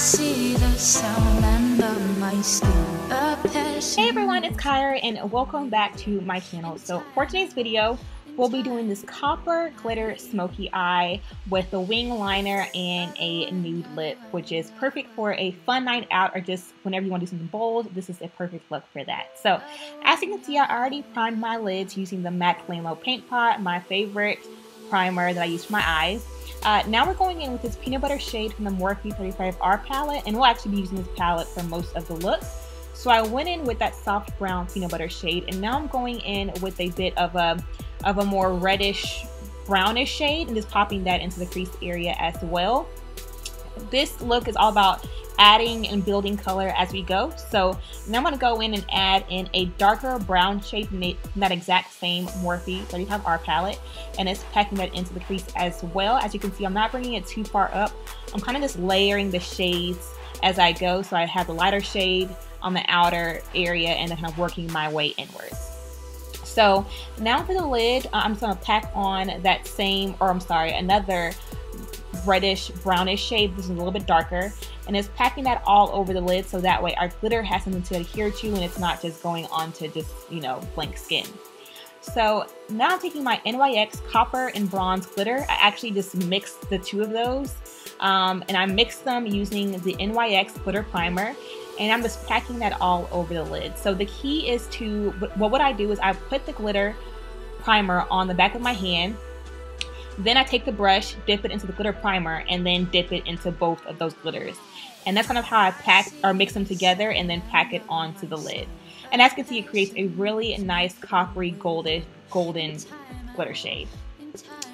see the sound under my skin. Hey everyone, it's Kyra and welcome back to my channel. So for today's video, we'll be doing this copper glitter smoky eye with a wing liner and a nude lip, which is perfect for a fun night out or just whenever you want to do something bold. This is a perfect look for that. So as you can see, I already primed my lids using the MAC Flame Low Paint Pot, my favorite primer that I use for my eyes. Now we're going in with this peanut butter shade from the Morphe 35R palette, and we'll actually be using this palette for most of the look. So I went in with that soft brown peanut butter shade, and now I'm going in with a bit of a more reddish brownish shade and just popping that into the crease area as well. This look is all about adding and building color as we go. So now I'm going to go in and add in a darker brown shade from that exact same Morphe 35R palette, and it's packing that into the crease as well. As you can see, I'm not bringing it too far up. I'm kind of just layering the shades as I go. So I have the lighter shade on the outer area and then kind of working my way inwards. So now for the lid, I'm just going to pack on that same, or I'm sorry, another reddish brownish shade. This is a little bit darker, and it's packing that all over the lid so that way our glitter has something to adhere to and it's not just going on to just, you know, blank skin. So now I'm taking my NYX copper and bronze glitter. I actually just mixed the two of those, and I mixed them using the NYX glitter primer, and I'm just packing that all over the lid. So the key is to, what I do is I put the glitter primer on the back of my hand, then I take the brush, dip it into the glitter primer, and then dip it into both of those glitters. And that's kind of how I pack or mix them together and then pack it onto the lid. And as you can see, it creates a really nice coppery golden glitter shade.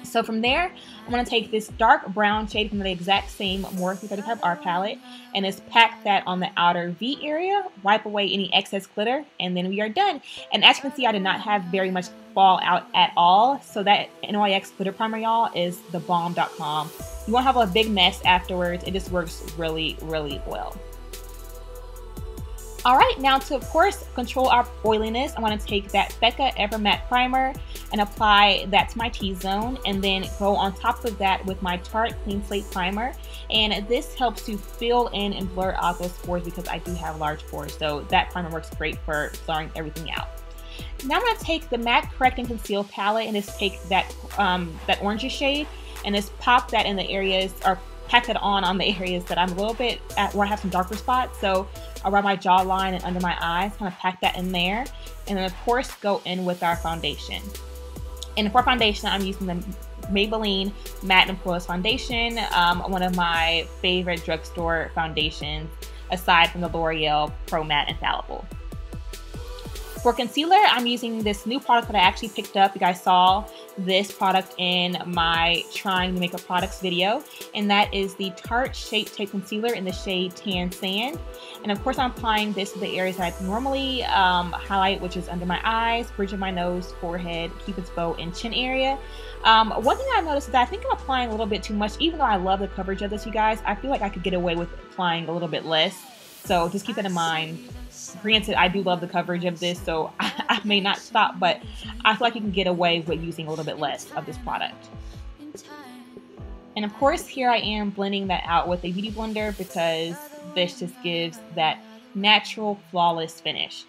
So from there, I'm going to take this dark brown shade from the exact same Morphe 35R palette and just pack that on the outer V area, wipe away any excess glitter, and then we are done. And as you can see, I did not have very much fall out at all. So that NYX glitter primer, y'all, is the bomb.com. You won't have a big mess afterwards. It just works really, really well. Alright, now to, of course, control our oiliness, I want to take that BECCA Ever Matte Primer and apply that to my T-zone, and then go on top of that with my TARTE Clean Slate Primer. And this helps to fill in and blur out those pores because I do have large pores, so that primer works great for blurring everything out. Now I'm going to take the MAC Correct and Conceal palette and just take that, that orangey shade and just pop that in the areas, or pack it on the areas that I'm a little bit at where I have some darker spots. So around my jawline and under my eyes, kind of pack that in there. And then of course go in with our foundation. And for foundation, I'm using the Maybelline Matte and Poreless Foundation, one of my favorite drugstore foundations aside from the L'Oreal Pro Matte Infallible. For concealer, I'm using this new product that I actually picked up. You guys saw this product in my Trying New Makeup Products video, and that is the Tarte Shape Tape Concealer in the shade Tan Sand. And of course, I'm applying this to the areas that I normally highlight, which is under my eyes, bridge of my nose, forehead, cupid's bow, and chin area. One thing I've noticed is that I think I'm applying a little bit too much. Even though I love the coverage of this, you guys, I feel like I could get away with applying a little bit less. So just keep that in mind. Granted, I do love the coverage of this, so I may not stop, but I feel like you can get away with using a little bit less of this product. And of course, here I am blending that out with a beauty blender because this just gives that natural, flawless finish.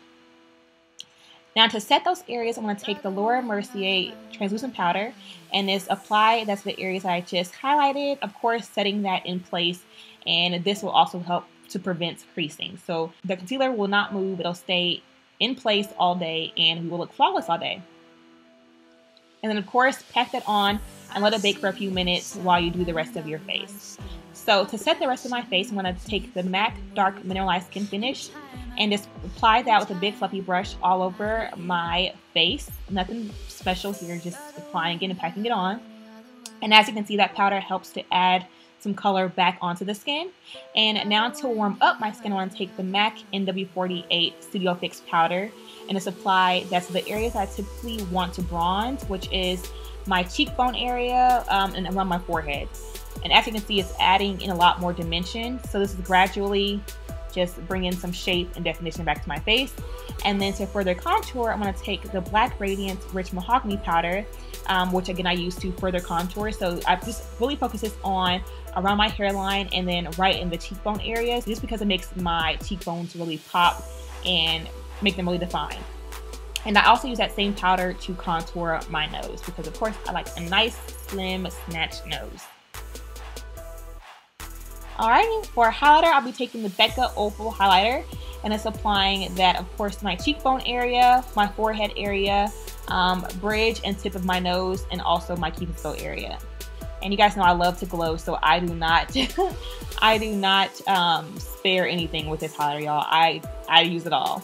Now to set those areas, I'm going to take the MERCIER translucent powder and just apply that to the areas I just highlighted, of course setting that in place, and this will also help to prevent creasing. So the concealer will not move, it'll stay in place all day and we will look flawless all day. And then of course pack that on and let it bake for a few minutes while you do the rest of your face. So to set the rest of my face, I'm going to take the MAC Dark Mineralized Skin Finish and just apply that with a big fluffy brush all over my face. Nothing special here, just applying it and packing it on. And as you can see, that powder helps to add some color back onto the skin. And now to warm up my skin, I want to take the MAC NW48 Studio Fix powder and just apply that to the areas I typically want to bronze, which is my cheekbone area and around my forehead. And as you can see, it's adding in a lot more dimension. So this is gradually just bring in some shape and definition back to my face. And then to further contour, I'm going to take the Black Radiance Rich Mahogany powder, which again I use to further contour. So I just really focus this on around my hairline and then right in the cheekbone areas, just because it makes my cheekbones really pop and make them really defined. And I also use that same powder to contour my nose because of course I like a nice slim snatched nose. Alrighty, for highlighter, I'll be taking the BECCA Opal highlighter, and it's applying that, of course, to my cheekbone area, my forehead area, bridge and tip of my nose, and also my cupid's bow area. And you guys know I love to glow, so I do not, spare anything with this highlighter, y'all. I use it all.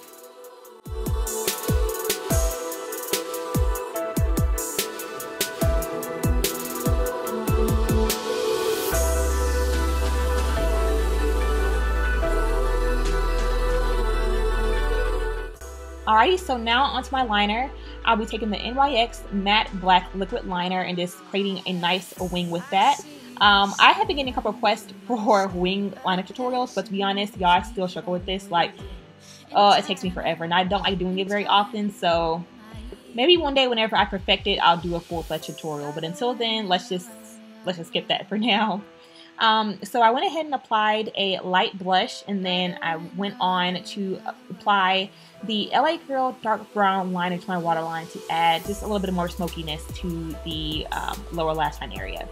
Alrighty, so now onto my liner. I'll be taking the NYX Matte Black Liquid Liner and just creating a nice wing with that. I have been getting a couple requests for wing liner tutorials, but to be honest, y'all, I still struggle with this. Like, it takes me forever, and I don't like doing it very often, so maybe one day whenever I perfect it, I'll do a full-fledged tutorial. But until then, let's just skip that for now. So I went ahead and applied a light blush, and then I went on to apply the LA Girl dark brown liner to my waterline to add just a little bit more smokiness to the lower lash line area.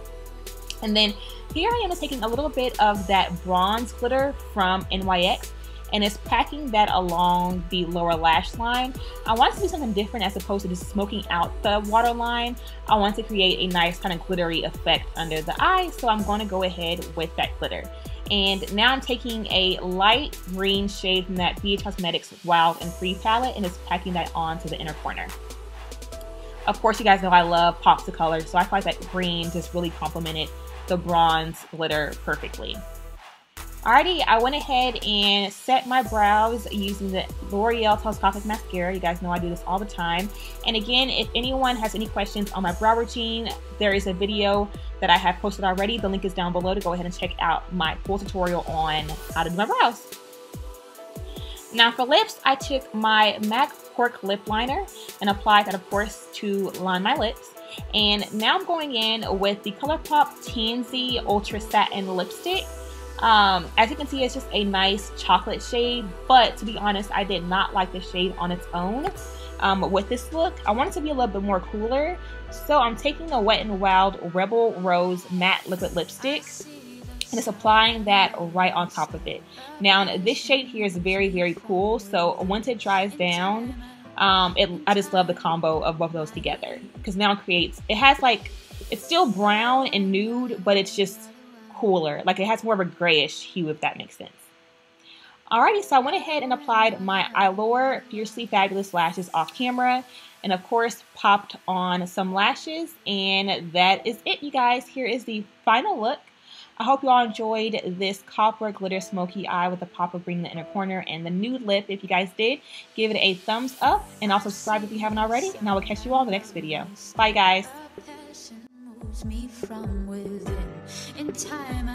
And then here I am taking a little bit of that bronze glitter from NYX, and it's packing that along the lower lash line. I wanted to do something different as opposed to just smoking out the waterline. I want to create a nice kind of glittery effect under the eye, so I'm going to go ahead with that glitter. And now I'm taking a light green shade from that BH Cosmetics Wild and Free palette, and it's packing that onto the inner corner. Of course, you guys know I love pops of color, so I feel like that green just really complemented the bronze glitter perfectly. Alrighty, I went ahead and set my brows using the L'Oreal Telescopic Mascara. You guys know I do this all the time. And again, if anyone has any questions on my brow routine, there is a video that I have posted already. The link is down below to go ahead and check out my full tutorial on how to do my brows. Now for lips, I took my MAC Cork Lip Liner and applied that, of course, to line my lips. And now I'm going in with the ColourPop Tansy Ultra Satin Lipstick. As you can see, it's just a nice chocolate shade, but to be honest, I did not like the shade on its own. With this look, I want it to be a little bit more cooler, so I'm taking the Wet n Wild Rebel Rose Matte Liquid Lipstick, and it's applying that right on top of it. Now, this shade here is very, very cool, so once it dries down, I just love the combo of both of those together, because now it has like, it's still brown and nude, but it's just cooler. Like, it has more of a grayish hue, if that makes sense. Alrighty, so I went ahead and applied my EYLURE Fiercely Fabulous lashes off camera, and of course popped on some lashes, and that is it, you guys. Here is the final look. I hope you all enjoyed this copper glitter smoky eye with a pop of green in the inner corner and the nude lip. If you guys did, give it a thumbs up, and also subscribe if you haven't already, and I will catch you all in the next video. Bye, guys. Me from within, in time.